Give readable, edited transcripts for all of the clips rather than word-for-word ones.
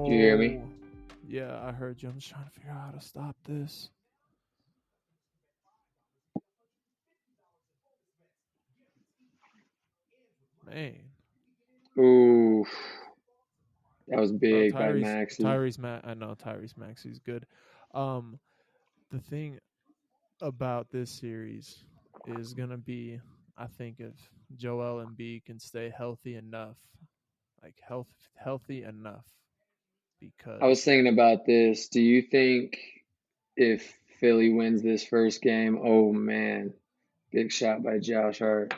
you hear me? Yeah, I heard you. I'm just trying to figure out how to stop this. Man. Ooh, that was Oh, big by Maxey. I know Tyrese Maxey's good. Um, the thing about this series is gonna be, I think, if Joel Embiid can stay healthy enough, like healthy enough, I was because thinking about this. Do you think if Philly wins this first game, oh man, big shot by Josh Hart.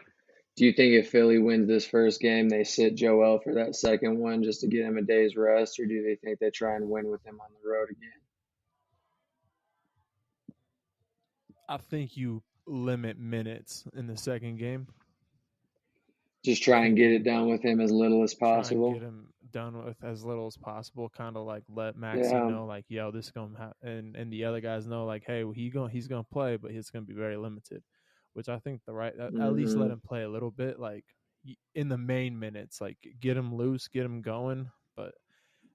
Do you think if Philly wins this first game, they sit Joel for that second one just to get him a day's rest, or do they think they try and win with him on the road again? I think you limit minutes in the second game. Just I try and think get you it done with him as little as try and get possible. him done with as little as possible. Kind of like let Maxi Yeah. know, like, yo, this is gonna and the other guys know, like, hey, well, he's gonna play, but he's gonna be very limited. Which I think at least let Hmm. him play a little bit, like in the main minutes, like get him loose, get him going. But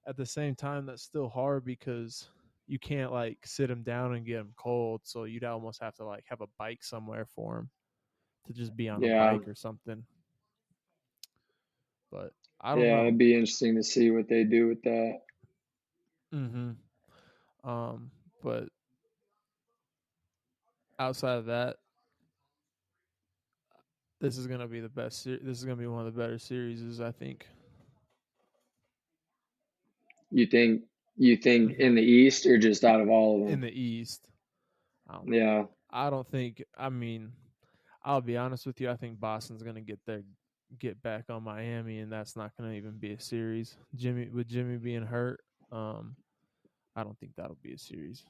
at the same time, that's still hard because you can't like sit him down and get him cold. So you'd almost have to like have a bike somewhere for him to just be on a Yeah. bike or something. But I don't Yeah. know. It'd be interesting to see what they do with that. Mm-hmm. But outside of that, this is gonna be the best. This is gonna be one of the better series, I think. You think you think Mm-hmm. in the East or just out of all of In them? the East, I don't. Yeah. I don't think. I mean, I'll be honest with you. I think Boston's gonna get back on Miami, and that's not gonna even be a series. Jimmy being hurt, um, I don't think that'll be a series.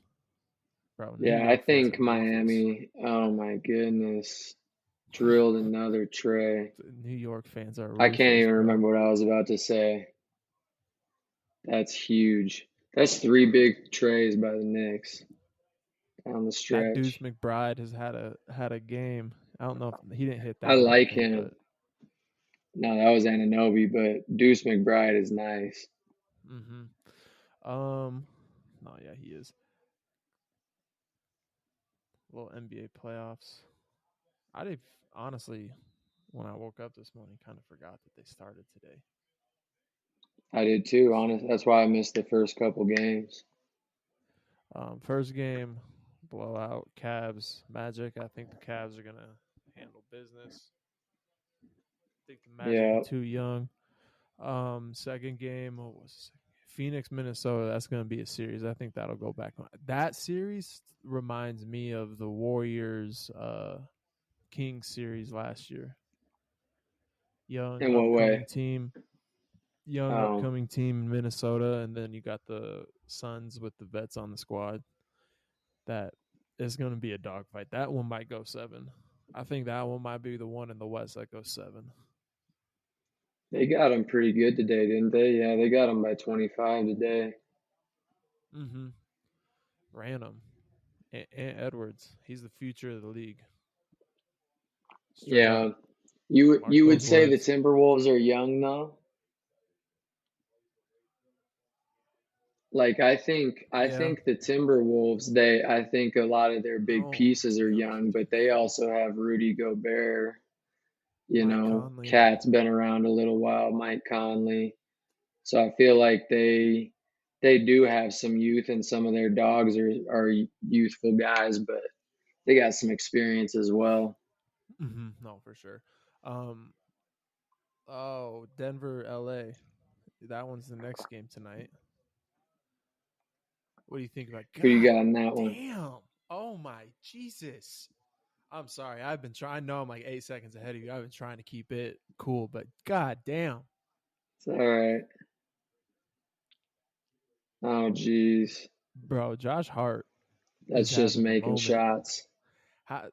Bro, New Yeah, I York fans are think ruthless. Miami, oh my goodness, drilled another tray. New York fans are I can't ruthless, even bro. remember what I was about to say. That's huge. That's three big trays by the Knicks down the That Deuce stretch. McBride has had a game. I don't know if he didn't hit I that one, I like think, him. but No, that was Ananobi, but Deuce McBride is nice. um, no, yeah, he is. Little NBA playoffs. I did honestly, when I woke up this morning, kind of forgot that they started today. I did too, honest. That's why I missed the first couple games. First game, blowout, Cavs, Magic. I think the Cavs are gonna handle business. I think the Magic are Yeah. too young. Second game, what was the second game? Phoenix, Minnesota. That's gonna be a series. I think that'll go back on. That series reminds me of the Warriors Kings series last year. Young In what upcoming way? team, Oh, in Minnesota, and then you got the Suns with the vets on the squad. That is going to be a dogfight. That one might go 7. I think that one might be the one in the West that goes 7. they got him pretty good today, didn't they? Yeah, they got him by 25 today. Mm-hmm. Random. And Edwards, he's the future of the league. Straight up. Yeah. You Mark would those say the words. Timberwolves are young though? Like I Yeah. think the Timberwolves, they I think a lot of their big Oh, pieces are yeah. young, but they also have Rudy Gobert, Mike Conley. Cat's been around a little while, Mike Conley. So I feel like they do have some youth and some of their dogs are youthful guys, but they got some experience as well. Mm-hmm. No, for sure. Um. Oh, Denver, LA. That one's the next game tonight. What do you think about? Who you God got in that one? damn. Oh my Jesus. I'm sorry. I've been trying. I know I'm like 8 seconds ahead of you. I've been trying to keep it cool, but god damn, It's all right. Oh geez. bro, Josh Hart is That's just having a making moment. shots. Yeah,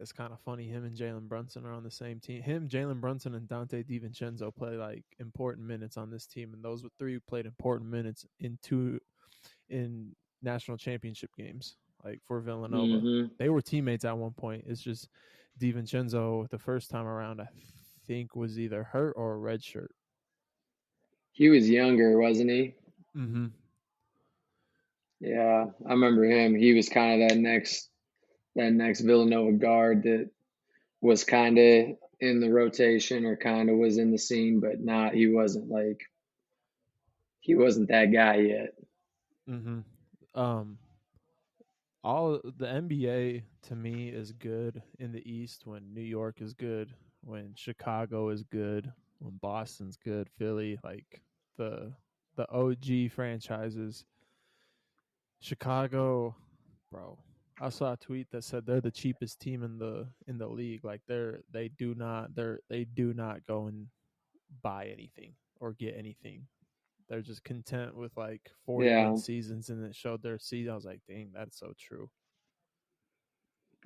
it's kind of funny. Him and Jalen Brunson are on the same team. Him, Jalen Brunson, and Dante DiVincenzo play like important minutes on this team, and those three played important minutes in national championship games, like for Villanova. Hmm. They were teammates at one point. It's just DiVincenzo the first time around, I think, was either hurt or a red shirt. He was younger, wasn't he? Mm-hmm. Yeah, I remember him. He was kind of that next Villanova guard that was kind of in the rotation or kind of was in the scene, but not. He wasn't that guy yet. Mm-hmm. Um, all the NBA to me is good in the East when New York is good, when Chicago is good, when Boston's good, Philly, like the the OG franchises. Chicago, bro. I saw a tweet that said they're the cheapest team in the league. Like they do not go and buy anything or get anything. They're just content with like 40 win Yeah, seasons, and it showed their season. I was like, dang, that's so true.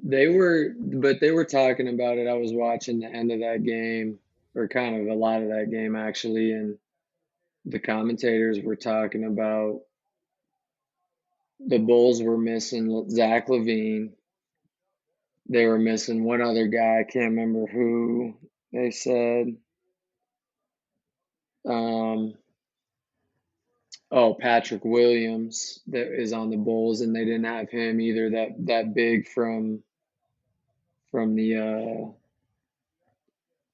but they were talking about it. I was watching the end of that game, or kind of a lot of that game actually, and the commentators were talking about the Bulls were missing Zach LaVine. They were missing one other guy. I can't remember who they said. Um, oh, Patrick Williams that is on the Bulls, and they didn't have him either. That big from the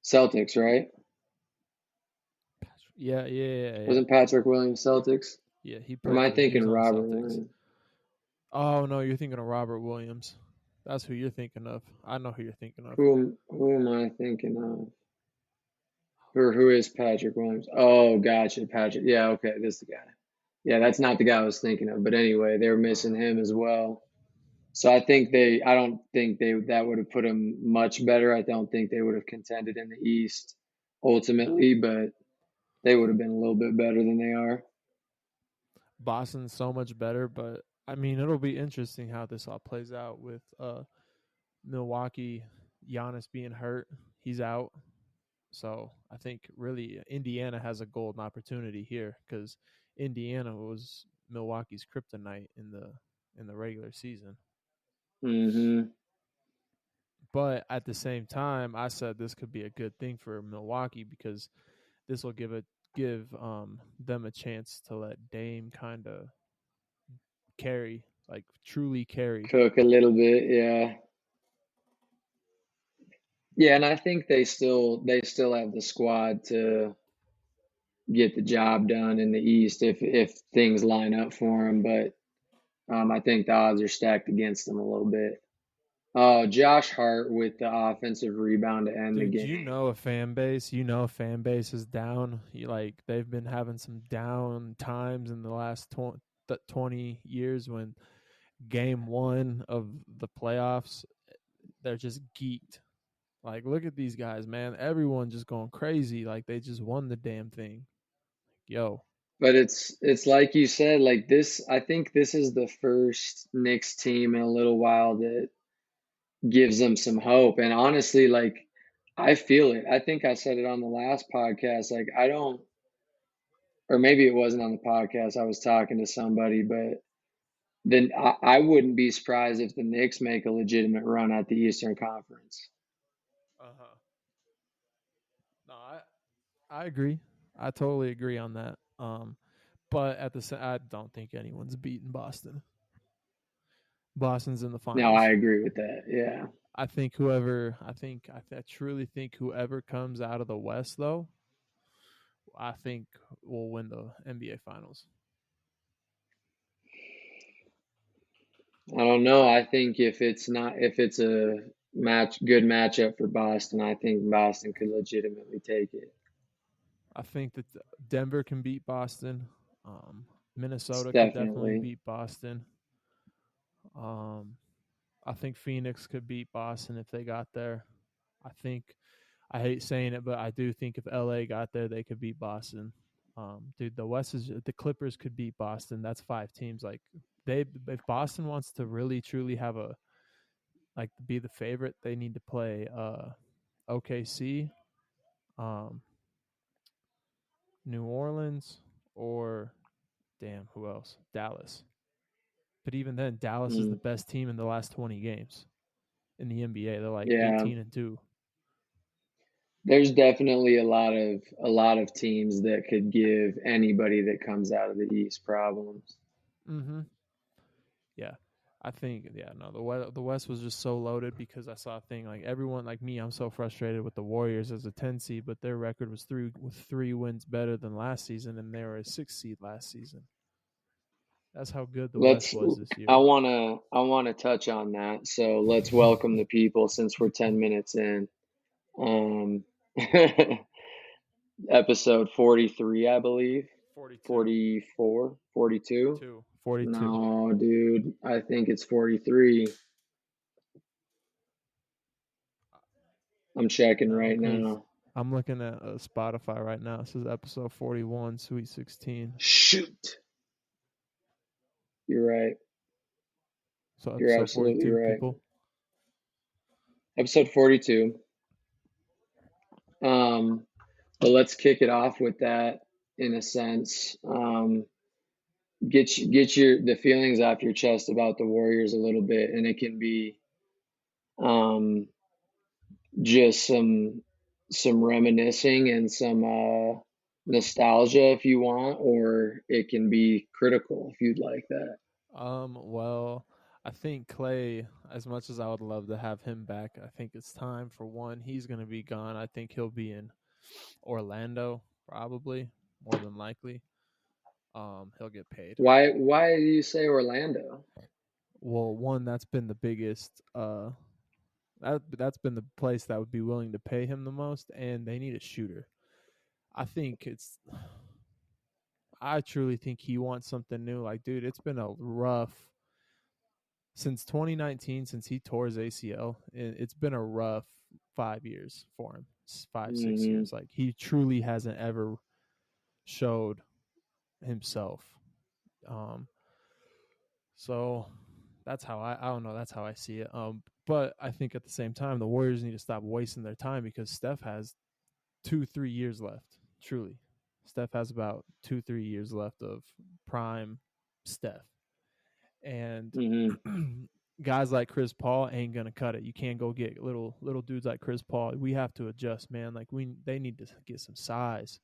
Celtics, right? Yeah, yeah, yeah, yeah. Wasn't Patrick Williams Celtics? Yeah, he Or am played I for he thinking was on the Robert Celtics. Williams? Oh no, you're thinking of Robert Williams. That's who you're thinking of. I know who you're thinking of. Who am I thinking of? Who is Patrick Williams? Oh, gotcha, Patrick. Yeah, okay, this is the guy. Yeah, that's not the guy I was thinking of. But anyway, they were missing Uh-huh. him as well. So I don't think that would have put them much better. I don't think they would have contended in the East ultimately, but they would have been a little bit better than they are. Boston's so much better, but I mean, it'll be interesting how this all plays out with Milwaukee. Giannis being hurt, he's out. So I think really Indiana has a golden opportunity here because Indiana was Milwaukee's kryptonite in the regular season. Hmm. But at the same time, I said this could be a good thing for Milwaukee because this will give them a chance to let Dame kind of carry, like truly carry. Cook a little bit, yeah. Yeah, and I think they still have the squad to get the job done in the East if things line up for them. But I think the odds are stacked against them a little bit. Oh, Josh Hart with the offensive rebound to end the Dude, game. you know a fan base is down. Like they've been having some down times in the last 20 years when game 1 of the playoffs they're just geeked. Like look at these guys, man. Everyone just going crazy like they just won the damn thing. Yo, But it's like you said, like this. I think this is the first Knicks team in a little while that gives them some hope. And honestly, like I feel it. I think I said it on the last podcast. Like I don't, or maybe it wasn't on the podcast. I was talking to somebody, but then I wouldn't be surprised if the Knicks make a legitimate run at the Eastern Conference. uh-huh. No, I agree. I totally agree on that. But at the same, I don't think anyone's beaten Boston. Boston's in the No, I finals. agree with that. Yeah. I truly think whoever comes out of the West though, I think will win the NBA finals. I don't know. I think if it's a good matchup for Boston, I think Boston could legitimately take it. I think that Denver can beat Boston. It's Minnesota could definitely definitely. beat Boston. Um, I think Phoenix could beat Boston if they got there. I think I hate saying it, but I do think if LA got there, they could beat Boston. Dude, the West is the Clippers could beat Boston. That's 5 teams. Like they, if Boston wants to really truly have a like be the favorite, they need to play OKC, um, New Orleans, or damn, who else? Dallas. But even then, Dallas is the Mm, best team in the last 20 games in the NBA. They're like yeah. 18-2. There's definitely a lot of teams that could give anybody that comes out of the East problems. Mm-hmm. Yeah. I think no, the West was just so loaded because I saw a thing like everyone like me, I'm so frustrated with the Warriors as a 10 seed, but their record was three wins better than last season and they were a 6 seed last season. That's how good the West Let's was this I year. want to I want to touch on that. So let's welcome the people since we're 10 minutes in. Um episode 43, I believe. 42. 44, 42. 42. No, dude, I think it's 43. I'm checking right Okay. now. I'm looking at Spotify right now. This is episode 41, Sweet 16. Shoot. You're right. So You're episode absolutely 42, right. people. Episode 42. Um, but let's kick it off with that in a sense. Get your the feelings off your chest about the Warriors a little bit, and it can be um, just some reminiscing and some nostalgia if you want, or it can be critical if you'd like that. Well, I think Clay, as much as I would love to have him back, I think it's time for one. He's going to be gone. I think he'll be in Orlando, probably, more than likely. He'll get paid. Why do you say Orlando? Well, one, that's been the biggest that's been the place that would be willing to pay him the most, and they need a shooter. I think it's I truly think he wants something new. Like, dude, it's been a rough since 2019, since he tore his ACL. It's been a rough 5 years for him. 5, 6 Hmm. years. Like, he truly hasn't ever showed himself. Um, so that's how I don't know. That's how I see it. But I think at the same time, the Warriors need to stop wasting their time because Steph has 2, 3 years left. Truly, Steph has about 2, 3 years left of prime Steph, and Hmm. guys like Chris Paul ain't gonna cut it. You can't go get little dudes like Chris Paul. We have to adjust, man. Like they need to get some size.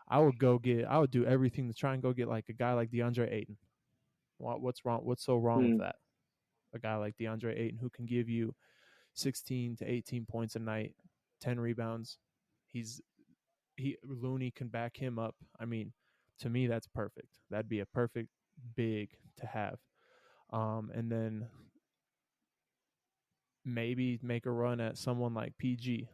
I would do everything to try and go get like a guy like DeAndre Ayton. What's wrong? What's so wrong with Hmm. that? A guy like DeAndre Ayton who can give you 16 to 18 points a night, 10 rebounds. He's Looney can back him up. I mean, to me, that's perfect. That'd be a perfect big to have. And then maybe make a run at someone like PG.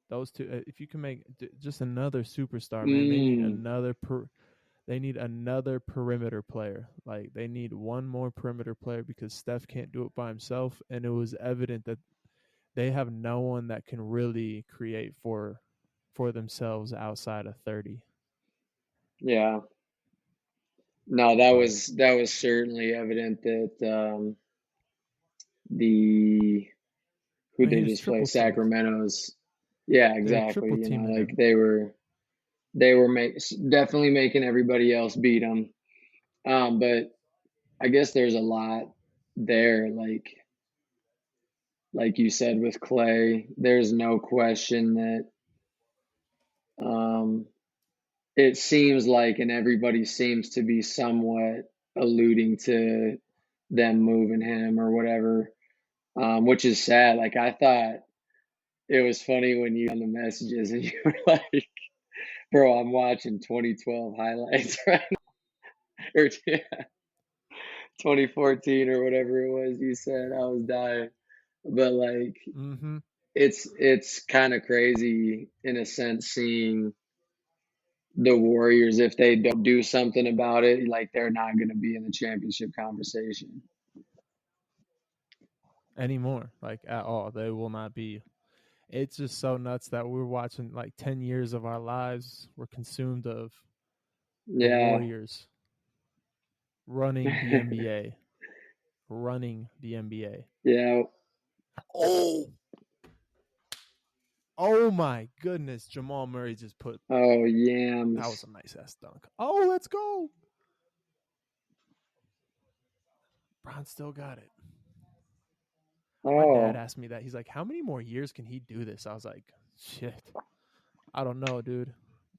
Those two, if you can make just another superstar, man, Mm. they need another perimeter player. Like they need one more perimeter player because Steph can't do it by himself, and it was evident that they have no one that can really create for themselves outside of 30. Yeah. No, that But was that was certainly evident that the I who mean, they he was just play triple teamed. Sacramento's. Yeah, They were exactly. triple You know, teaming like him. they were definitely making everybody else beat them. But I guess there's a lot there. Like you said with Clay, there's no question that um, it seems like, and everybody seems to be somewhat alluding to them moving him or whatever, which is sad. Like I thought it was funny when you on the messages and you were like, "Bro, I'm watching 2012 highlights right now," or yeah, 2014 or whatever it was. You said I was dying, but like Mm-hmm. it's kind of crazy in a sense seeing the Warriors if they don't do something about it, like they're not going to be in the championship conversation. Anymore, like at all. They will not be. It's just so nuts that we're watching like 10 years of our lives were consumed of the Yeah. Warriors running the NBA. Running the NBA. Yeah. Oh, oh my goodness. Jamal Murray just put Oh, that was yams. a nice ass dunk. Oh, let's go. Bron still got it. My dad Oh, asked me that. He's like, "How many more years can he do this?" I was like, "Shit, I don't know, dude.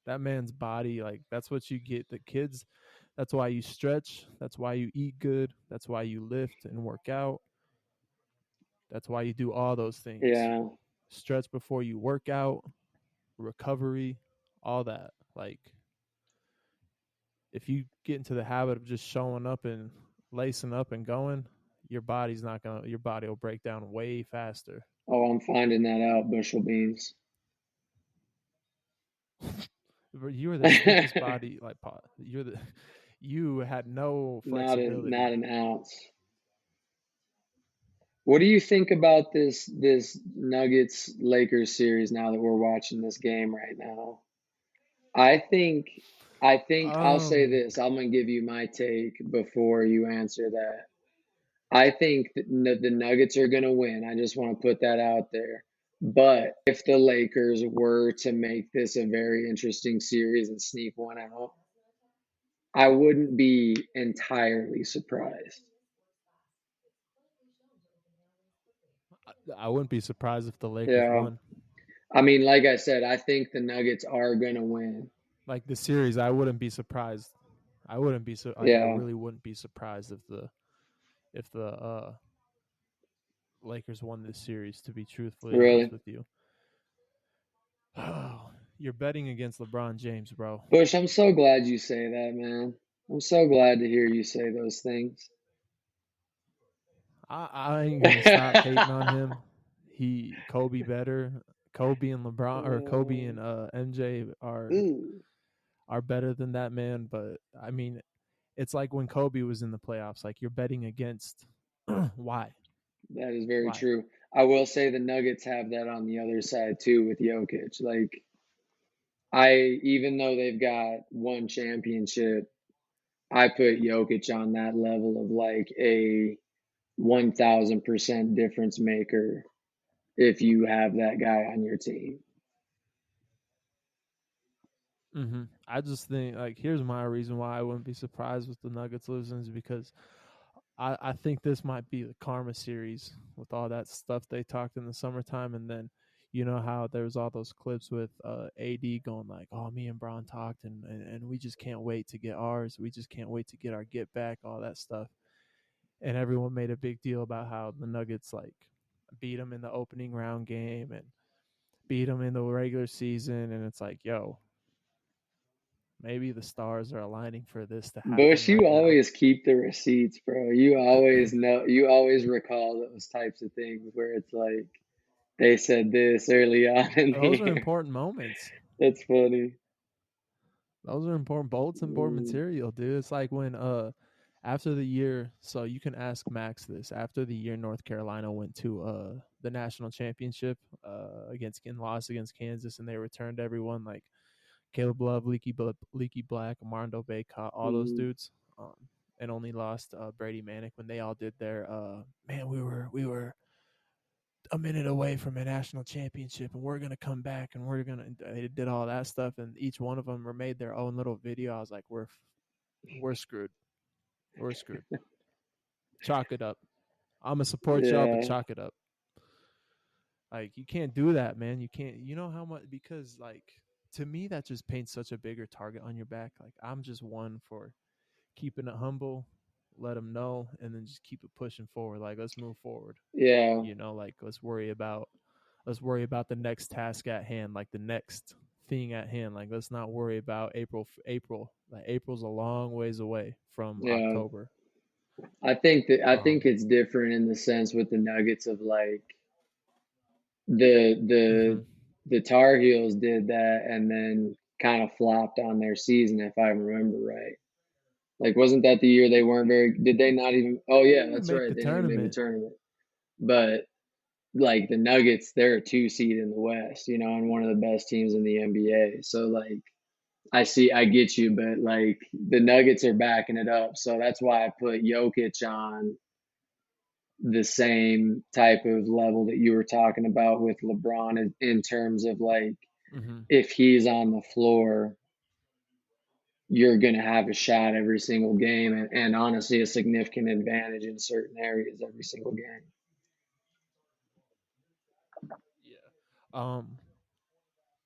That man's body, like that's what you get. The kids, that's why you stretch. That's why you eat good. That's why you lift and work out. That's why you do all those things. yeah. Stretch before you work out, recovery, all that. Like if you get into the habit of just showing up and lacing up and going, your body will break down way faster. Oh, I'm finding that out, bushel beans. You were the stiffest body, like you had no Not flexibility. an ounce. What do you think about this Nuggets Lakers series now that we're watching this game right now? I think I think I'll say Um, this. I'm gonna give you my take before you answer that. I think that the Nuggets are gonna win. I just want to put that out there. But if the Lakers were to make this a very interesting series and sneak one out, I wouldn't be entirely surprised. I wouldn't be surprised if the Lakers Yeah. won. I mean, like I said, I think the Nuggets are gonna win. Like the series, I wouldn't be surprised. I wouldn't be so like I Yeah, really wouldn't be surprised if the Lakers won this series. To be truthfully honest really. with you, oh, you're betting against LeBron James, bro. Bush, I'm so glad you say that, man. I'm so glad to hear you say those things. I ain't gonna stop hating on him. Kobe better. Kobe and LeBron or Kobe and MJ Ooh, are better than that man. But I mean, it's like when Kobe was in the playoffs. Like you're betting against. Why? that is very Why? true. I will say the Nuggets have that on the other side too with Jokic. Like even though they've got one championship, I put Jokic on that level of like a 1000% difference maker if you have that guy on your team. I just think like here's my reason why I wouldn't be surprised with the Nuggets losing is because I think this might be the karma series with all that stuff they talked in the summertime, and then you know how there was all those clips with AD going like, "Oh, me and Braun talked, and we just can't wait to get ours. We just can't wait to get our get back." All that stuff, and everyone made a big deal about how the Nuggets like beat them in the opening round game and beat them in the regular season, and it's like, yo, maybe the stars are aligning for this to happen Bush, you right now. always keep the receipts, bro. You always know, you always recall those types of things where it's like they said this early on in the Those are year. important moments. That's funny. Those are important bolts, important Mm, material, dude. It's like when after the year, so you can ask Max this. After the year North Carolina went to the national championship against and lost against Kansas, and they returned everyone like Caleb Love, Leaky Black, Armando Baycott, all those mm. dudes. Um, and only lost Brady Manick when they all did their man. We were a minute away from a national championship, and we're gonna come back, and we're gonna. They did all that stuff, and each one of them made their own little video. I was like, we're screwed. We're screwed. Chalk it up. I'm gonna support y'all, but Yeah, chalk it up. Like you can't do that, man. You can't. You know how much because like to me that just paints such a bigger target on your back. Like I'm just one for keeping it humble, let them know, and then just keep it pushing forward. Like let's move forward. yeah, Like let's worry about the next task at hand, like the next thing at hand. Like let's not worry about April. Like April's a long ways away from yeah. October. I think Um it's different in the sense with the Nuggets of like the the mhm. the Tar Heels did that and then kind of flopped on their season if I remember right. Like, wasn't that the year they weren't very? Did they not even? Oh They yeah, didn't even that's make right. the They didn't even make the tournament. tournament. But like the Nuggets, they're a two seed in the West, and one of the best teams in the NBA. So like, I get you, but like the Nuggets are backing it up. So that's why I put Jokic on the same type of level that you were talking about with LeBron in terms of like Mhm. if he's on the floor, you're going to have a shot every single game and honestly a significant advantage in certain areas every single game. Um,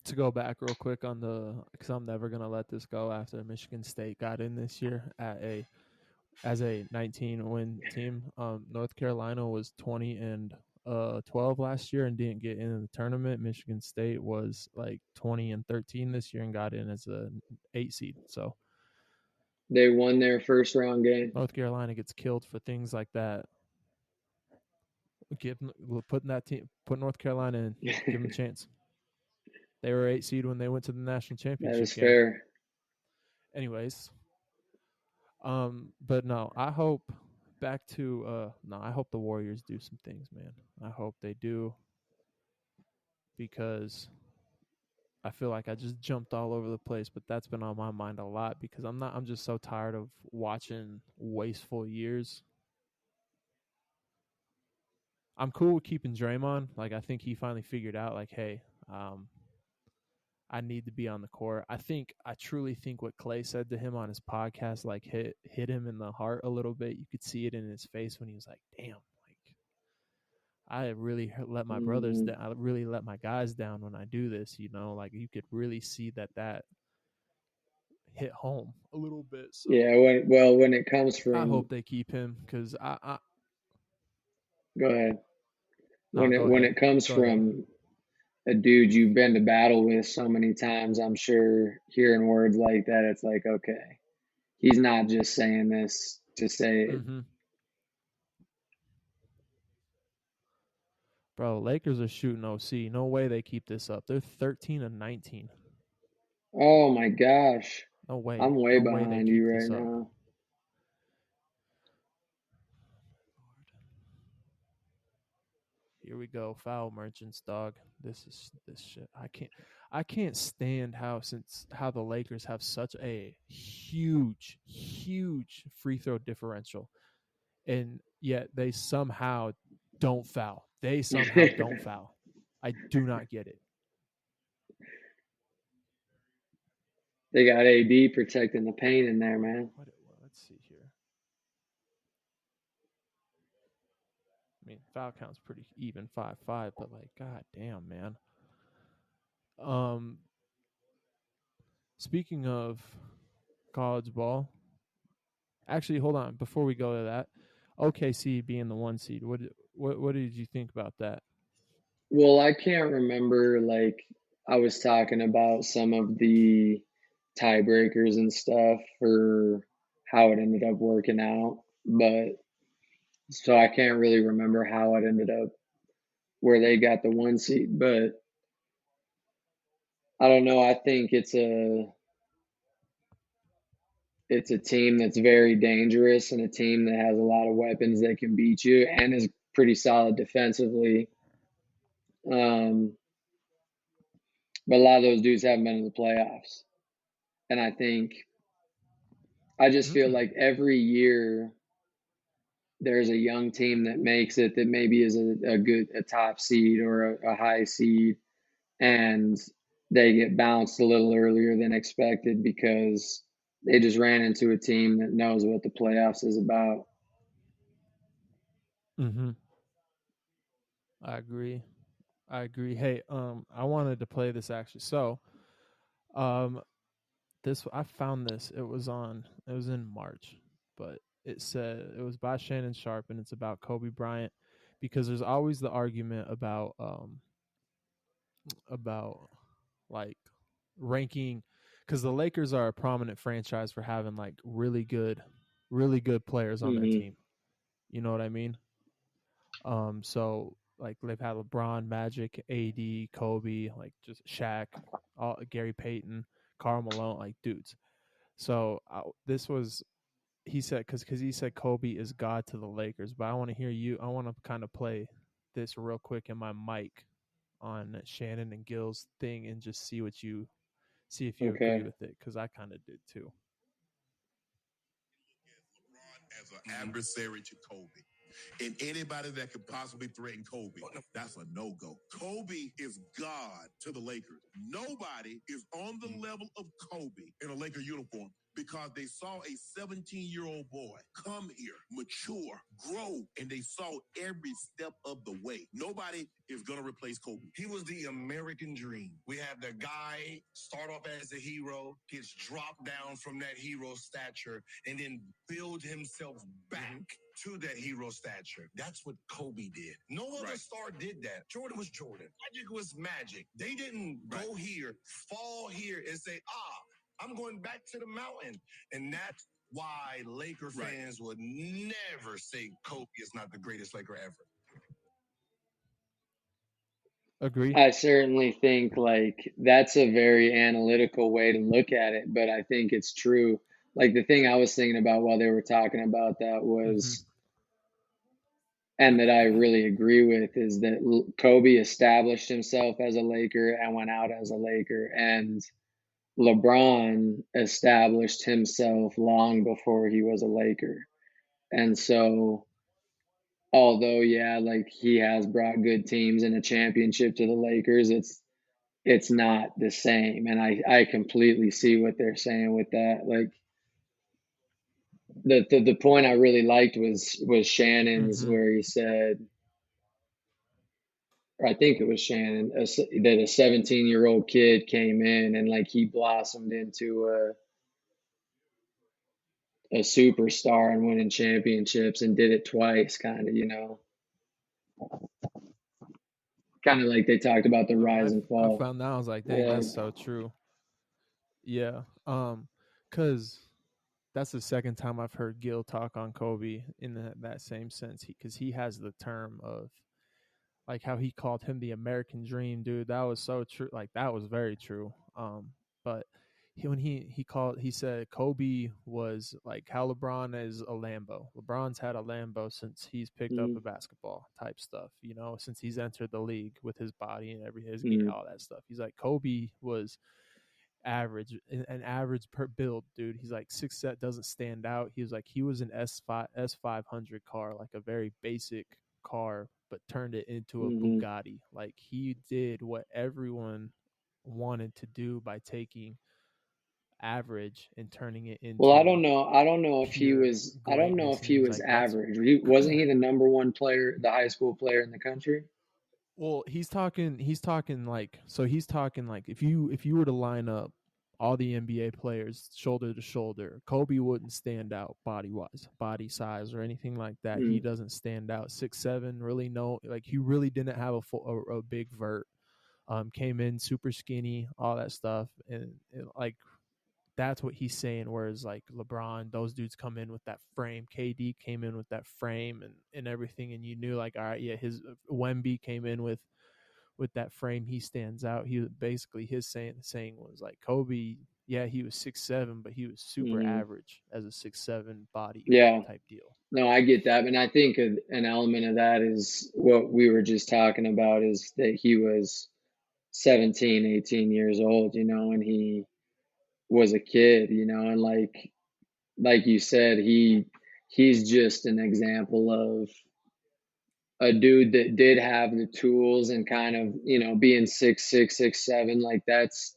to go back real quick on the, because I'm never gonna let this go. After Michigan State got in this year as a 19 win team, North Carolina was 20 and 12 last year and didn't get in the tournament. Michigan State was like 20 and 13 this year and got in as a 8 seed. So They won their first round game. North Carolina gets killed for things like that. Put North Carolina in, give them a chance. They were 8 seed when they went to the national That championship is game. fair. Anyways, but no, I hope I hope the Warriors do some things, man. I hope they do, because I feel like I just jumped all over the place, but that's been on my mind a lot because I'm just so tired of watching wasteful years. I'm cool with keeping Draymond. Like, I think he finally figured out, like, hey, I need to be on the court. I truly think what Clay said to him on his podcast, like, hit him in the heart a little bit. You could see it in his face when he was like, damn, like, I really let my brothers Mm-hmm. down. I really let my guys down when I do this, like you could really see that hit home a little bit. So Yeah. When it comes I from, hope they keep him, because I go ahead. no, go When ahead. it comes Go ahead. from a dude you've been to battle with so many times, I'm sure hearing words like that, it's like, okay, he's not just saying this to say it. Mm-hmm. Bro, Lakers are shooting OC. No way they keep this up. They're 13 and 19. Oh my gosh. No way. I'm way No way they behind you keep this right up. now. Here we go. Foul merchants, dog. This shit. I can't stand how the Lakers have such a huge free throw differential, and yet they somehow don't foul. They somehow don't foul. I do not get it. They got AD protecting the paint in there, man. Let's see here. I mean, foul count's pretty even, 5-5, but like, god damn, man. Um, Speaking of college ball, actually, hold on. Before we go to that, OKC being the 1 seed, what did you think about that? Well, I can't remember, like, I was talking about some of the tiebreakers and stuff for how it ended up working out, but so I can't really remember how it ended up where they got the 1 seed, but I don't know. I think it's a team that's very dangerous and a team that has a lot of weapons that can beat you and is pretty solid defensively. Um, but a lot of those dudes haven't been in the playoffs. And I just feel Mm-mm. like every year there's a young team that makes it that maybe is a top seed or a high seed, and they get bounced a little earlier than expected because they just ran into a team that knows what the playoffs is about. Mm-hmm. I agree. I agree. Hey, I wanted to play this actually. So, um, I found this. It was in March, but it said it was by Shannon Sharp, and it's about Kobe Bryant, because there's always the argument about like ranking, because the Lakers are a prominent franchise for having like really good players on their Mm-hmm. team. You know what I mean? So like they've had LeBron, Magic, AD, Kobe, like just Shaq, Gary Payton, Karl Malone, like dudes. So this was he said because he said Kobe is God to the Lakers, but I want to hear you. I want to kind of play this real quick in my mic on Shannon and Gil's thing and just see if you agree Okay. with it, because I kind of did too. As an adversary to Kobe. And anybody that could possibly threaten Kobe, that's a no-go. Kobe is God to the Lakers. Nobody is on the level of Kobe in a Laker uniform. because they saw a 17-year-old boy come here, mature, grow, and they saw every step of the way. Nobody is going to replace Kobe. He was the American dream. We have the guy start off as a hero, gets dropped down from that hero stature, and then build himself back to that hero stature. That's what Kobe did. No other star did that. Jordan was Jordan. Magic was Magic. They didn't go here, fall here, and say, I'm going back to the mountain. And that's why Laker fans would never say Kobe is not the greatest Laker ever. Agree. I certainly think like that's a very analytical way to look at it, but I think it's true. Like the thing I was thinking about while they were talking about that Mm-hmm. was, and that I really agree with, is that Kobe established himself as a Laker and went out as a Laker, and LeBron established himself long before he was a Laker. And so, although yeah, like he has brought good teams and a championship to the Lakers, it's not the same. And I completely see what they're saying with that. Like the point I really liked was Shannon's, Mm-hmm. where he said, or I think it was Shannon, that a 17-year-old kid came in and like he blossomed into a superstar and winning championships and did it twice, kind of, kind of like they talked about the No, rise and I fall. found that, I was like, dang, Yeah. that's so true. Yeah. Cause that's the second time I've heard Gil talk on Kobe in that same sense. Because he has the term of like how he called him the American dream, dude. That was so true. Like that was very true. But when he said Kobe was like how LeBron is a Lambo. LeBron's had a Lambo since he's picked up a Mm-hmm. basketball type stuff, since he's entered the league with his body and his game, Mm-hmm. all that stuff. He's like Kobe was average, an average per build, dude. He's like 6'7", doesn't stand out. He was like he was an S500 car, like a very basic car, but turned it into a Mm-hmm. Bugatti. Like he did what everyone wanted to do by taking average and turning it Well, I into don't know. I don't know if he pure was. I don't know greatness. if And he he was was like, that's average. Wasn't he the number one player, the high school player in the country? well, he's talking like, so he's talking like if you were to line up all the NBA players shoulder to shoulder, Kobe wouldn't stand out body wise, body size or anything like that. He Mm. doesn't stand out. 6'7", really no, like he really didn't have a big vert. Came in super skinny, all that stuff, and like that's what he's saying. Whereas like LeBron, those dudes come in with that frame. KD came in with that frame and everything, and you knew like, all right, yeah, his Wemby came in with that frame. He stands out. He basically his saying was like Kobe. Yeah, he was 6'7", but he was super Mm-hmm. average as a 6'7" body Yeah. type deal. No, I get that. And I think an element of that is what we were just talking about, is that he was 17, 18 years old, and he was a kid, and like you said, he's just an example of a dude that did have the tools, and kind of, being 6'6", 6'7", like that's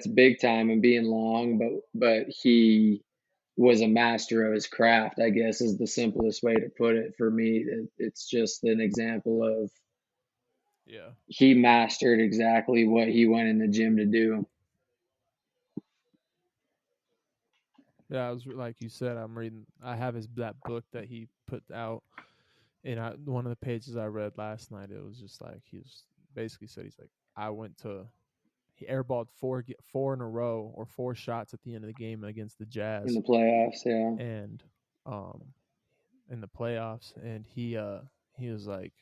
big time, and being long, but he was a master of his craft, I guess, is the simplest way to put it for me. It's just an example of Yeah. he mastered exactly what he went in the gym to do. Yeah, I was like you said. I'm reading. I have that book that he put out, and one of the pages I read last night, it was just like he was basically said he's like, I went to he airballed four in a row or four shots at the end of the game against the In Jazz, the playoffs. Yeah. and um in the playoffs, and he was like,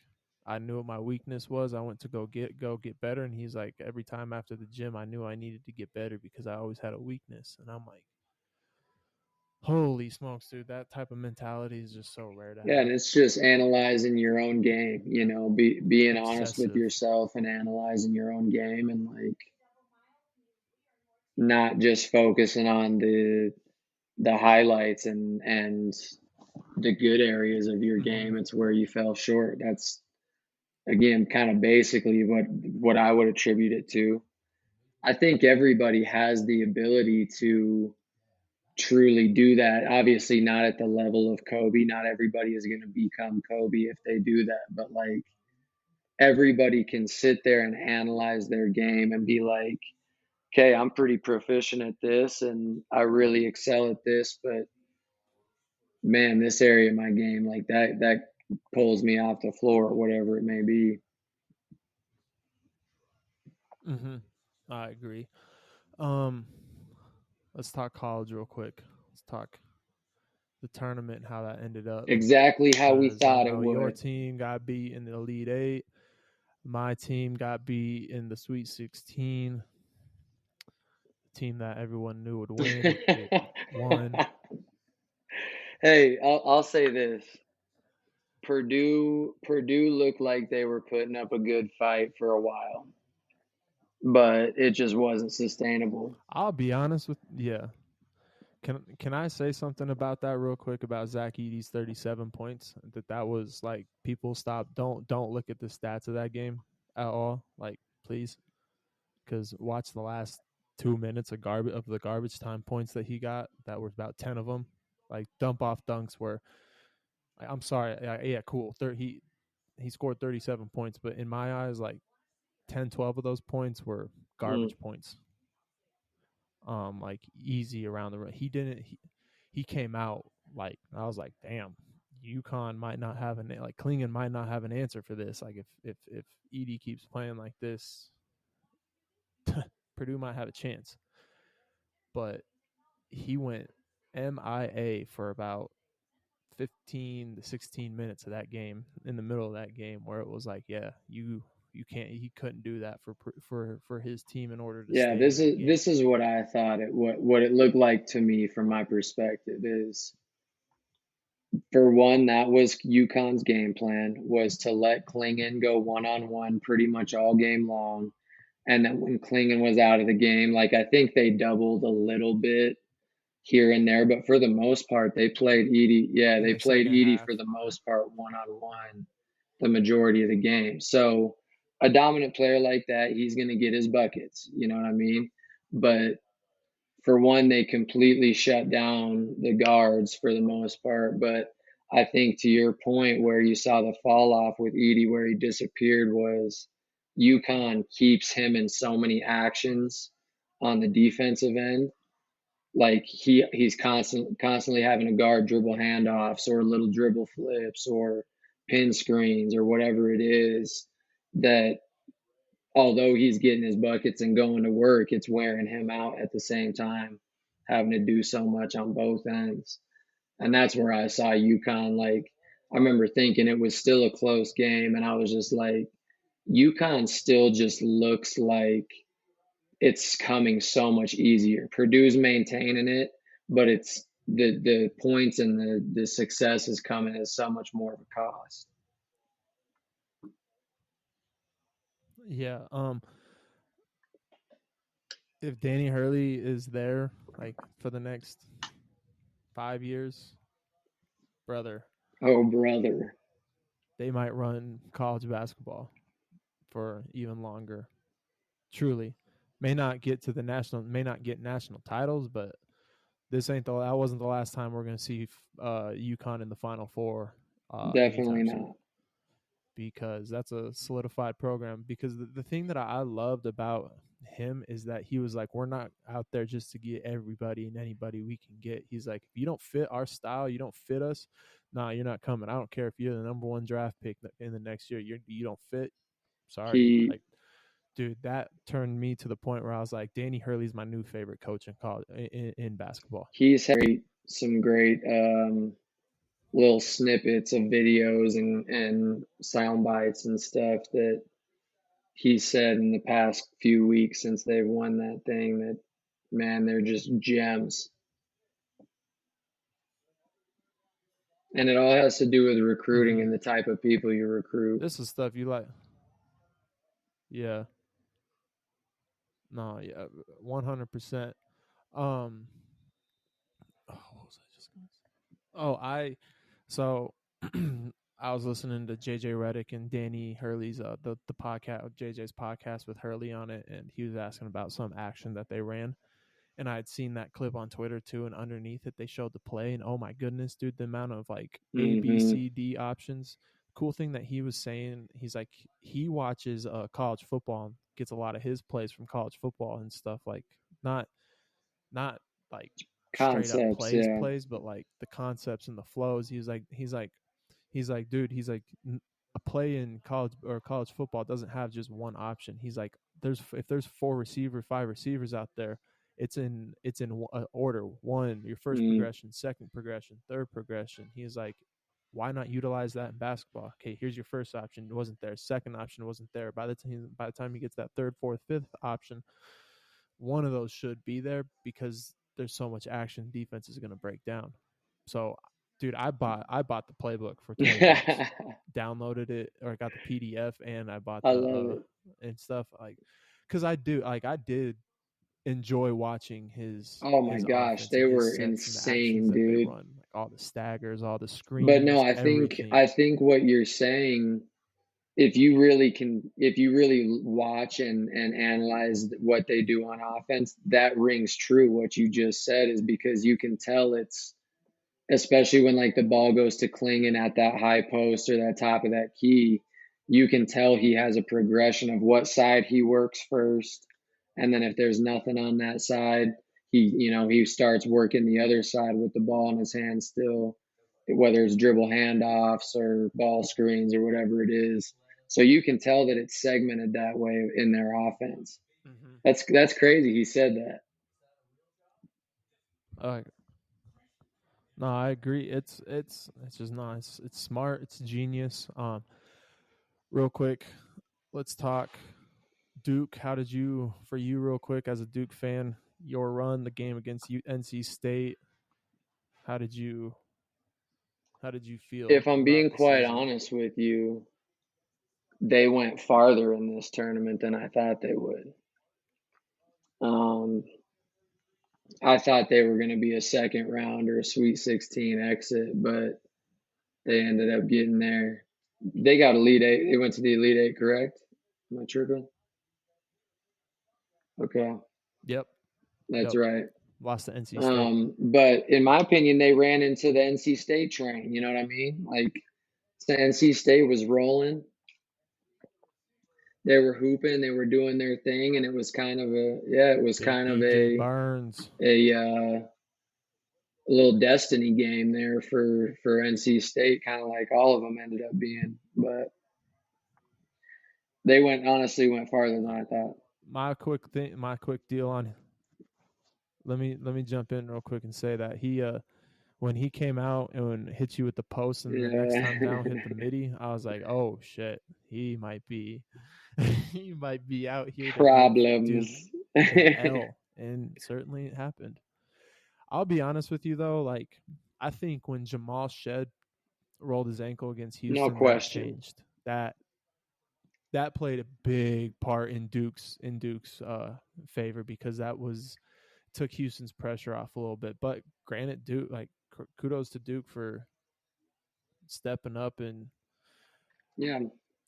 I knew what my weakness was. I went to go get better, and he's like, every time after the gym, I knew I needed to get better because I always had a weakness, and I'm like, holy smokes, dude, that type of mentality is just so rare to Yeah, and have. it's just analyzing your own game, being honest with Obsessive. yourself and analyzing your own game, and like not just focusing on the highlights and the good areas of your Mm-hmm. game. It's where you fell short. That's, again, kind of basically what I would attribute it to. I think everybody has the ability to truly do that. Obviously, not at the level of Kobe. Not everybody is going to become Kobe if they do that, but like everybody can sit there and analyze their game and be like, okay, I'm pretty proficient at this and I really excel at this, but man, this area of my game, like that pulls me off the floor or whatever it may be. Mm-hmm. I agree. Let's talk college real quick. Let's talk the tournament and how that ended up. Exactly how we Because I thought it know your would. team got beat in the Elite Eight. My team got beat in the Sweet 16. The team that everyone knew would win, it won. Hey, I'll say this. Purdue looked like they were putting up a good fight for a while, but it just wasn't sustainable. I'll be honest with Can I say something about that real quick about Zach Edey's 37 points? That was like people stop don't look at the stats of that game at all. Like please, because watch the last 2 minutes of the garbage time points that he got. That were about 10 of them. Like dump off dunks where I'm sorry, yeah, cool. He scored 37 points, but in my eyes, like 10, 12 of those points were Mm. garbage points. Like easy around the rim. He came out like I was like, damn, UConn might not have like Klingon might not have an answer for this. Like if Edey keeps playing like this, Purdue might have a chance. But he went MIA for about 15 to 16 minutes of that game, in the middle of that game, where it was like, yeah, you can't, he couldn't do that for his team in order to Yeah, stay in that game. this is what I thought what it looked like to me from my perspective is, for one, that was UConn's game plan, was to let Klingon go one on one pretty much all game long. And then when Klingon was out of the game, like I think they doubled a little bit here and there, but for the most part, they played Edey. Yeah, In they the played second Edey half. for the most part one on one the majority of the game. So a dominant player like that, he's going to get his buckets. You know what I mean? But for one, they completely shut down the guards for the most part. But I think to your point where you saw the fall off with Edey, where he disappeared, was UConn keeps him in so many actions on the defensive end. Like he's constantly having a guard dribble handoffs or little dribble flips or pin screens or whatever it is, that although he's getting his buckets and going to work, it's wearing him out at the same time, having to do so much on both ends. And that's where I saw UConn. Like, I remember thinking it was still a close game, and I was just like, UConn still just looks like it's coming so much easier. Purdue's maintaining it, but it's the points and the success is coming at so much more of a cost. Yeah. If Danny Hurley is there like for the next 5 years, brother, Oh, brother. they might run college basketball for even longer. Truly, may not get national titles, but that wasn't the last time we're going to see UConn in the Final Four Definitely anytime soon, not. because that's a solidified program. Because the thing that I loved about him is that he was like, we're not out there just to get everybody and anybody we can get. He's like, if you don't fit our style, you don't fit us, nah, you're not coming. I don't care if you're the number one draft pick in the next year. You don't fit. Sorry. He Like, dude, that turned me to the point where I was like, Danny Hurley's my new favorite coach in college in basketball. he's had some great little snippets of videos and sound bites and stuff that he said in the past few weeks since they've won that thing, that man, they're just gems. And it all has to do with recruiting Mm-hmm. and the type of people you recruit. This is stuff you like. Yeah. No, yeah, 100%. Um, what was I just gonna say? So I was listening to JJ Redick and Danny Hurley's the podcast, JJ's podcast with Hurley on it, and he was asking about some action that they ran, And I had seen that clip on Twitter too, and underneath it they showed the play, and oh my goodness, dude, the amount of like A, B, Mm-hmm. C, D options. Cool thing that he was saying, he's like he watches college football and gets a lot of his plays from college football and stuff, like not like straight up Concepts, yeah. plays, but like the concepts and the flows. He's like, dude, he's like, a play in college football doesn't have just one option. He's like, if there's 5 receivers out there, it's in order. One, your first Mm. progression, second progression, third progression. He's like, why not utilize that in basketball? Okay, here's your first option. It wasn't there. Second option wasn't there. By the time he gets that third, fourth, fifth option, one of those should be there because there's so much action. Defense is going to break down. So, dude, I bought the playbook for $20. Downloaded it, or I got the PDF, and I bought I the love it. and stuff, like, because I did enjoy watching his Oh my gosh, offense they and his were sets and the actions insane, that they dude. run, like all the staggers, all the But no, screens, everything. I think what you're saying, if you really watch and analyze what they do on offense, that rings true. What you just said is because you can tell it's, especially when like the ball goes to Klingon at that high post or that top of that key, you can tell he has a progression of what side he works first. And then if there's nothing on that side, he starts working the other side with the ball in his hand still, whether it's dribble handoffs or ball screens or whatever it is. So you can tell that it's segmented that way in their offense. Mm-hmm. That's crazy. He said that. No, I agree. It's just nice. It's smart. It's genius. Real quick, let's talk Duke. How did you, for you, real quick, as a Duke fan, your run, the game against NC State? How did you feel If I'm about being the quite season? honest with you, they went farther in this tournament than I thought they would. Um, I thought they were going to be a second round or a Sweet 16 exit, but they ended up getting there. They got Elite Eight. They went to the Elite Eight, correct? Am I tripping? Okay, Yep. that's Yep. right. Lost to NC State. But in my opinion, they ran into the NC State train. You know what I mean? Like, the NC State was rolling. They were hooping. They were doing their thing, and it was kind of Big DJ Burns. a little destiny game there for NC State, kind of like all of them ended up being. But they honestly went farther than I thought. My quick deal on. Let me jump in real quick and say that he when he came out and hit you with the post, and the next time down hit the midi, I was like, oh shit, he might be he might be out here to give Duke Problems. an L, and certainly it happened. I'll be honest with you though, like, I think when Jamal Shed rolled his ankle against No Houston, that question. changed. That played a big part in Duke's favor, because that took Houston's pressure off a little bit. But granted, Duke, like, kudos to Duke for stepping up, and Yeah.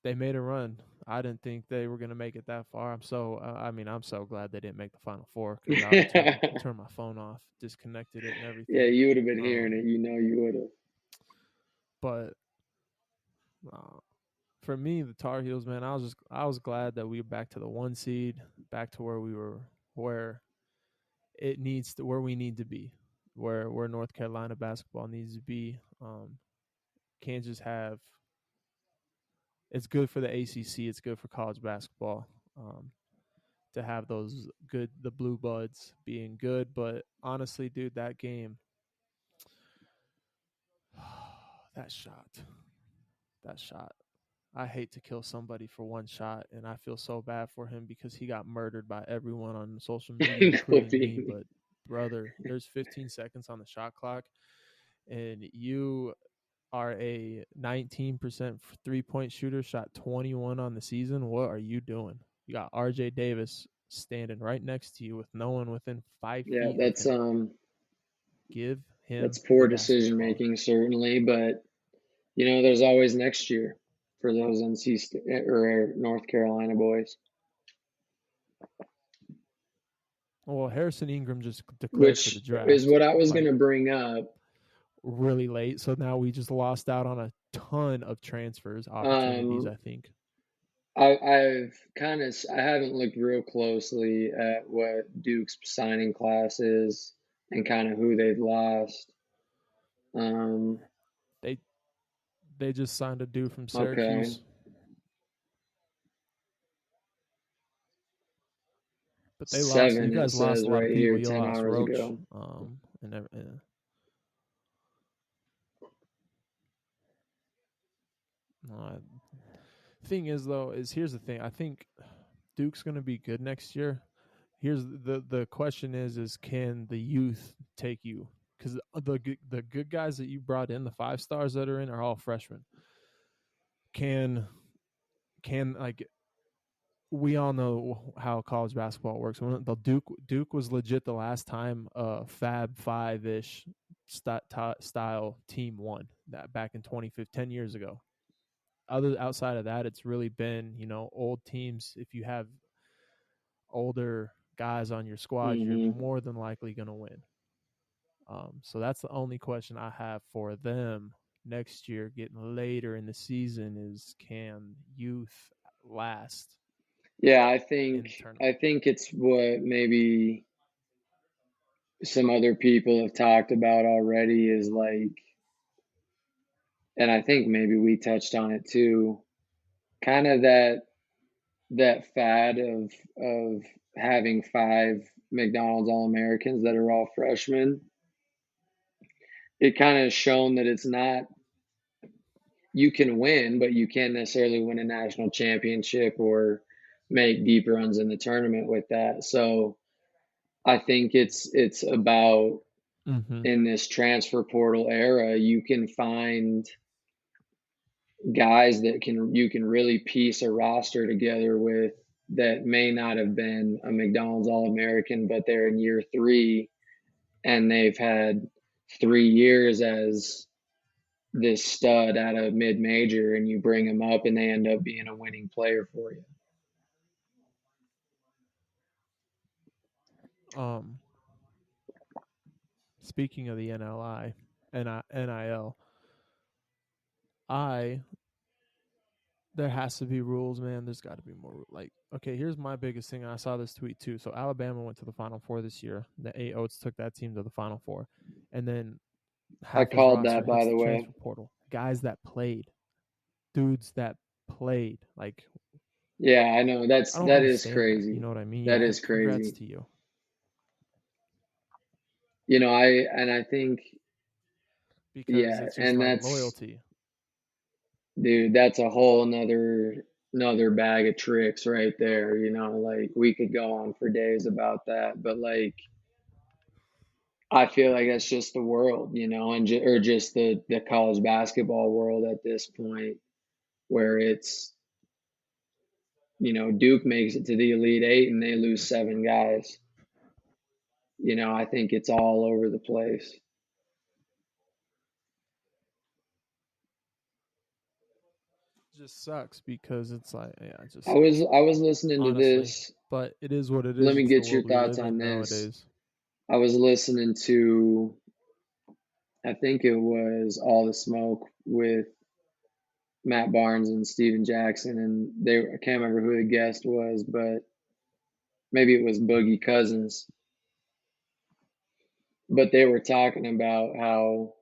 they made a run. I didn't think they were going to make it that far. I'm so glad they didn't make the Final Four, because I would have turned my phone off, disconnected it, and Yeah, everything. you would have been hearing it. You know you would have. But for me, the Tar Heels, man, I was glad that we were back to the 1 seed, back to where we were, where we need to be, where North Carolina basketball needs to be. Can't just have. It's good for the ACC. It's good for college basketball, to have the blue buds being good. But honestly, dude, that game, that shot. I hate to kill somebody for one shot, and I feel so bad for him because he got murdered by everyone on social media, including me. But brother, there's 15 seconds on the shot clock, and you are a 19% 3-point shooter, shot 21 on the season. What are you doing? You got RJ Davis standing right next to you with no one within 5 Yeah, feet of him. Give him that's poor the decision basketball. making, certainly, but there's always next year for those NC State or North Carolina boys. Well, Harrison Ingram just declared for the which is draft what I was going like to bring up. really late, so now we just lost out on a ton of transfers opportunities, Um, I think. I haven't looked real closely at what Duke's signing class is and kind of who they've lost. They they just signed a dude from Okay. Syracuse. But they lost. You 7, it guys lost says a lot of right people. here, You 10 lost hours Roach, ago. and uh, thing is though is here's the thing. I think Duke's going to be good next year. Here's the question is can the youth take you? Because the good guys that you brought in, the 5 stars that are in, are all freshmen. Can like we all know how college basketball works. When the Duke was legit the last time Fab Five ish style team won that back in 2015, 10 years ago. Outside of that, it's really been old teams. If you have older guys on your squad, you're Hmm. more than likely going to win. So that's the only question I have for them next year, getting later in the season, is can youth last Yeah, in the I tournament? think it's what maybe some other people have talked about already is like, and I think maybe we touched on it too, kind of that fad of having 5 McDonald's All-Americans that are all freshmen. It kind of shown that it's not, you can win, but you can't necessarily win a national championship or make deep runs in the tournament with that. So I think it's about, Mm-hmm. in this transfer portal era, you can find guys that you can really piece a roster together with that may not have been a McDonald's All-American, but they're in year 3 and they've had 3 years as this stud at a mid-major, and you bring them up and they end up being a winning player for you. Um, Speaking of the NLI, NIL, I there has to be rules, man. There's got to be more. Like, okay, here's my biggest thing. I saw this tweet too. So Alabama went to the Final Four this year. The eight Oats took that team to the Final Four, and then I half his called roster that, by hits the the way. transfer portal. Guys that played, dudes that played. Like, Yeah, I know. I don't That is understand that. You crazy. know what I mean? That Yeah, is congrats crazy. to you. I think, Because yeah, it's just and like that's, loyalty. dude, that's a whole another bag of tricks right there. Like we could go on for days about that, but like I feel like that's just the world, or just the college basketball world at this point, where it's, Duke makes it to the Elite Eight and they lose 7 guys. I think it's all over the place. It just sucks because it's like, yeah, it just I sucks. was I was listening to Honestly. this. But it is what it Let is. me It's the get your world we thoughts live on in this. nowadays. I was listening to, I think it was All the Smoke with Matt Barnes and Steven Jackson, and I can't remember who the guest was, but maybe it was Boogie Cousins. But they were talking about how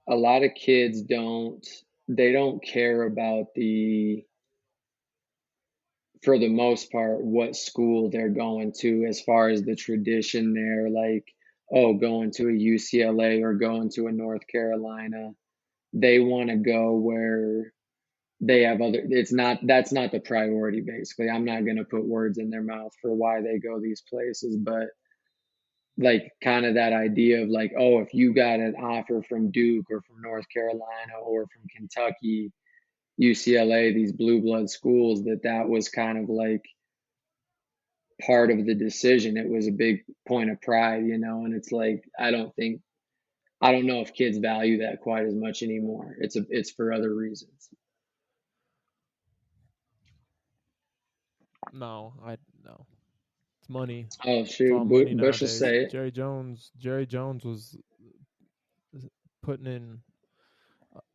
a lot of kids don't care about for the most part, what school they're going to as far as the tradition there, like, oh, going to a UCLA or going to a North Carolina. They want to go where they have that's not the priority, basically. I'm not going to put words in their mouth for why they go these places, but like kind of that idea of like, oh, if you got an offer from Duke or from North Carolina or from Kentucky, UCLA, these blue blood schools, that was kind of like part of the decision. It was a big point of pride, and it's like I don't know if kids value that quite as much anymore. It's for other reasons. No, I no. It's money. Oh It's shoot, all money Bush will nowadays. say it. Jerry Jones was putting in.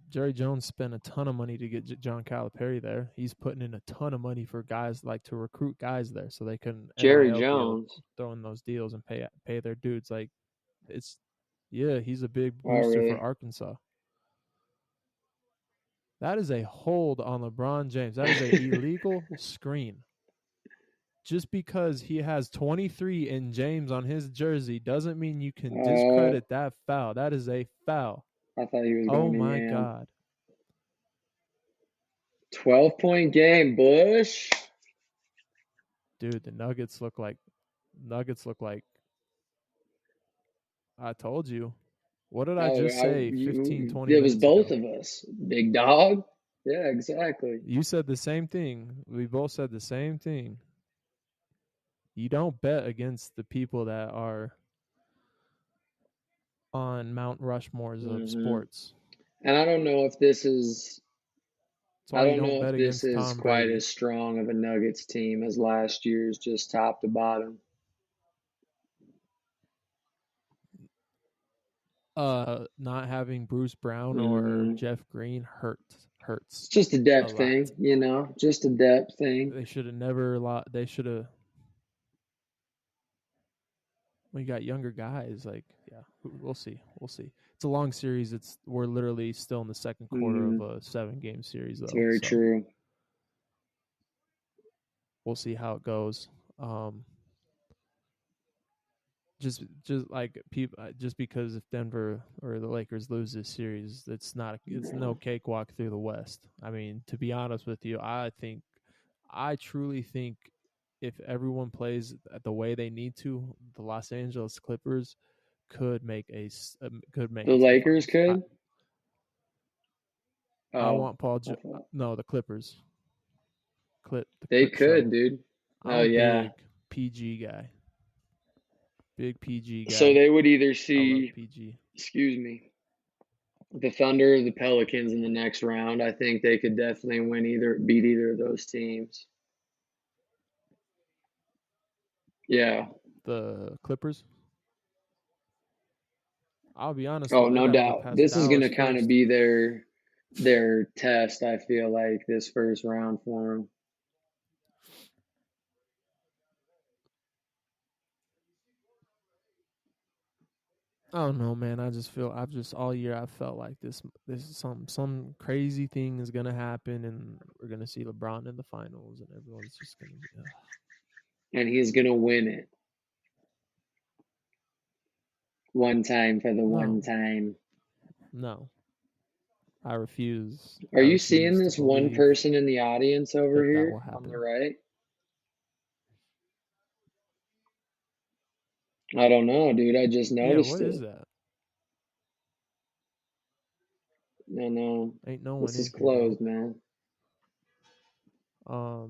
Jerry Jones spent a ton of money to get John Calipari there. He's putting in a ton of money for guys, like to recruit guys there so they can Jerry NIL deal, Jones. throw in those deals and pay their dudes. Like he's a big Oh booster for really? Arkansas. That is a hold on LeBron James. That is a illegal screen. Just because he has 23 in James on his jersey doesn't mean you can discredit that foul. That is a foul. I thought he was Oh going to my Yam. God. 12-point game, Bush. Dude, the Nuggets look like I told you. What did I just say 15, 20 it was minutes both ago? of us. Big dog. Yeah, exactly. You said the same thing. We both said the same thing. You don't bet against the people that are on Mount Rushmores of sports. And I don't know if this is That's why you don't bet against is Tom quite Brady. as strong of a Nuggets team as last year's, just top to bottom. Not having Bruce Brown or Jeff Green hurts. It's just a depth thing, just a depth thing. They should have never they should have. We got younger guys, we'll see. It's a long series. We're literally still in the second quarter of a 7-game series, though. It's very true. We'll see how it goes. Just like people, just because if Denver or the Lakers lose this series, it's no cakewalk through the West. I mean, to be honest with you, I truly think if everyone plays the way they need to, the Los Angeles Clippers could make the Lakers could. I want the Clippers. They could, dude. I'm a big PG guy. Big PG guy. So they would either see, the Thunder or the Pelicans in the next round. I think they could definitely beat either of those teams. Yeah. The Clippers? I'll be honest. Oh, no doubt. This is going to kind of be their test, I feel like, this first round for them. I don't know, man. All year I felt like this is some crazy thing is gonna happen, and we're gonna see LeBron in the finals, and everyone's just gonna be. And he's gonna win it. One time for the one time. No, I refuse. Are you seeing this one person in the audience over here on the right? I don't know, dude. I just noticed it. What is that? No. Ain't no one. This is closed, man. Yeah.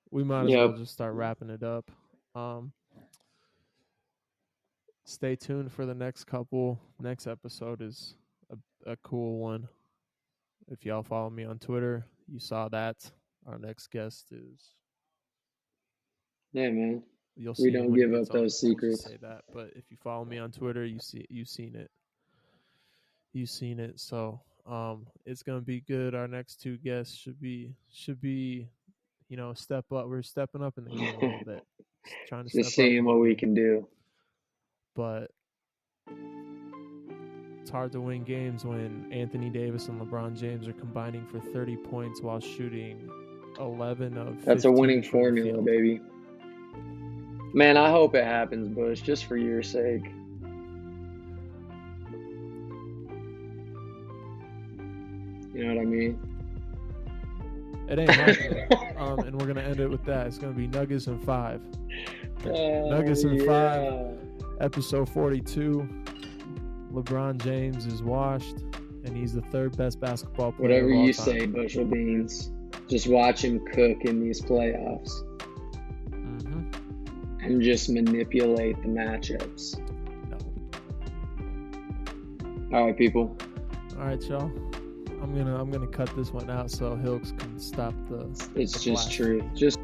We might as well just start wrapping it up. Stay tuned for the next couple. Next episode is a cool one. If y'all follow me on Twitter, you saw that. Our next guest is. Yeah, man. You'll see. We don't give up those secrets. Say that, but if you follow me on Twitter, you've seen it. You've seen it. So, it's gonna be good. Our next two guests should be, step up. We're stepping up in the game a little bit. Trying to just seeing what we can do. But it's hard to win games when Anthony Davis and LeBron James are combining for 30 points while shooting 11 of 15. That's a winning formula, baby. Man, I hope it happens, Bush, just for your sake. You know what I mean? It ain't happening. And we're going to end it with that. It's going to be Nuggets in 5. Nuggets in 5, episode 42. LeBron James is washed, and he's the third best basketball player Whatever of all you time. say, Bushel Beans. Just watch him cook in these playoffs. And just manipulate the matchups. No. All right, people. All right, y'all. I'm gonna cut this one out so Hilks can stop the. It's just true. Just.